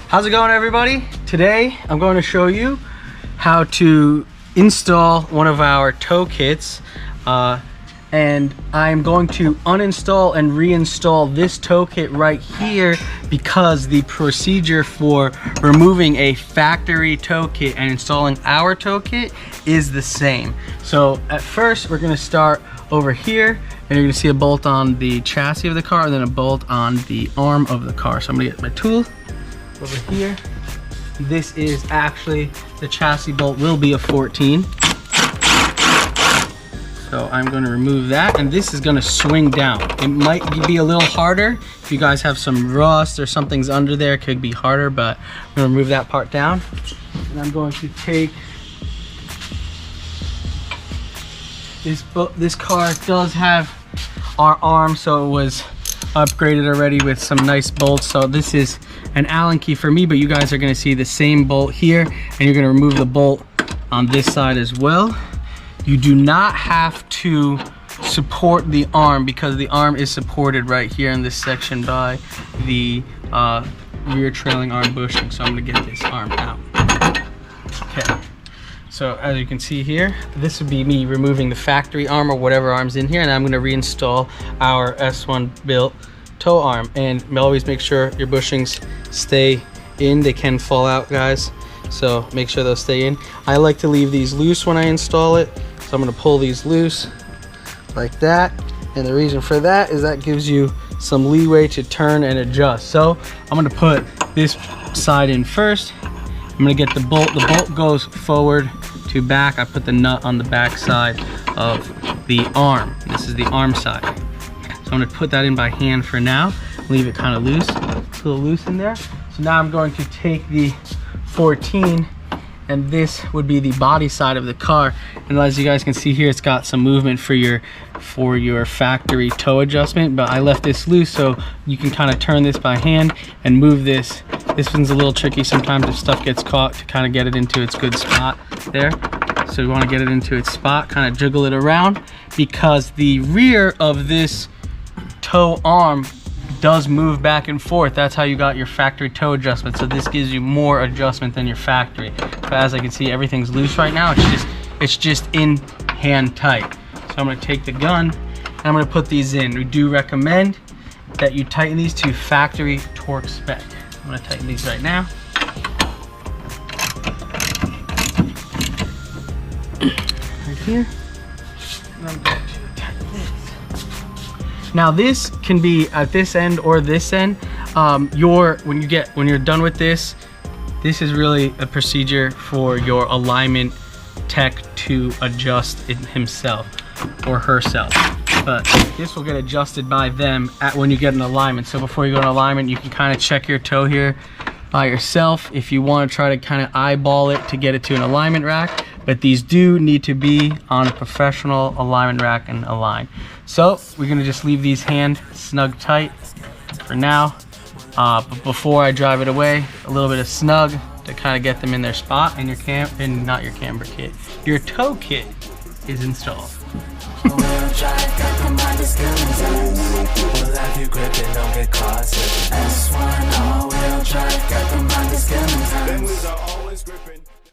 How's it going, everybody? Today I'm going to show you how to install one of our tow kits, and I'm going to uninstall and reinstall this tow kit right here because the procedure for removing a factory tow kit and installing our tow kit is the same. So at first we're going to start over here, and you're going to see a bolt on the chassis of the car and then a bolt on the arm of the car. So I'm going to get my tool over here. This is actually, the chassis bolt will be a 14. So I'm going to remove that, and this is going to swing down. It might be a little harder if you guys have some rust or something's under there. It could be harder, but I'm going to remove that part down. And I'm going to take this car does have our arm, so it was upgraded already with some nice bolts. So this is an Allen key for me, but you guys are going to see the same bolt here, and you're going to remove the bolt on this side as well. You do not have to support the arm because the arm is supported right here in this section by the rear trailing arm bushing. So I'm going to get this arm out. Okay. So as you can see here, this would be me removing the factory arm or whatever arm's in here, and I'm going to reinstall our S1 built tow arm. And always make sure your bushings stay in. They can fall out, guys, so make sure they'll stay in. I like to leave these loose when I install it, so I'm going to pull these loose like that. And the reason for that is that gives you some leeway to turn and adjust. So I'm going to put this side in first. I'm going to get the bolt. The bolt goes forward to back. I put the nut on the back side of the arm. This is the arm side. So I'm going to put that in by hand for now. Leave it kind of loose. It's a little loose in there. So now I'm going to take the 14, and this would be the body side of the car. And as you guys can see here, it's got some movement for your factory toe adjustment, but I left this loose so you can kind of turn this by hand and move this. This one's a little tricky sometimes if stuff gets caught, to kind of get it into its good spot there. So you want to get it into its spot, kind of jiggle it around, because the rear of this toe arm does move back and forth. That's how you got your factory toe adjustment. So this gives you more adjustment than your factory. But as I can see, everything's loose right now. It's just in hand tight. So I'm going to take the gun and I'm going to put these in. We do recommend that you tighten these to factory torque spec. I'm going to tighten these right now. Right here. And I'm going to tighten this. Now this can be at this end or this end. When you're done with this, this is really a procedure for your alignment tech to adjust it himself or herself. But this will get adjusted by them when you get an alignment. So before you go in alignment, you can kind of check your toe here by yourself if you want to try to kind of eyeball it to get it to an alignment rack. But these do need to be on a professional alignment rack and align. So we're going to just leave these hand snug tight for now. But before I drive it away, a little bit of snug to kind of get them in their spot, and not your camber kit. Your tow kit is installed. S1 all-wheel drive, got the mind is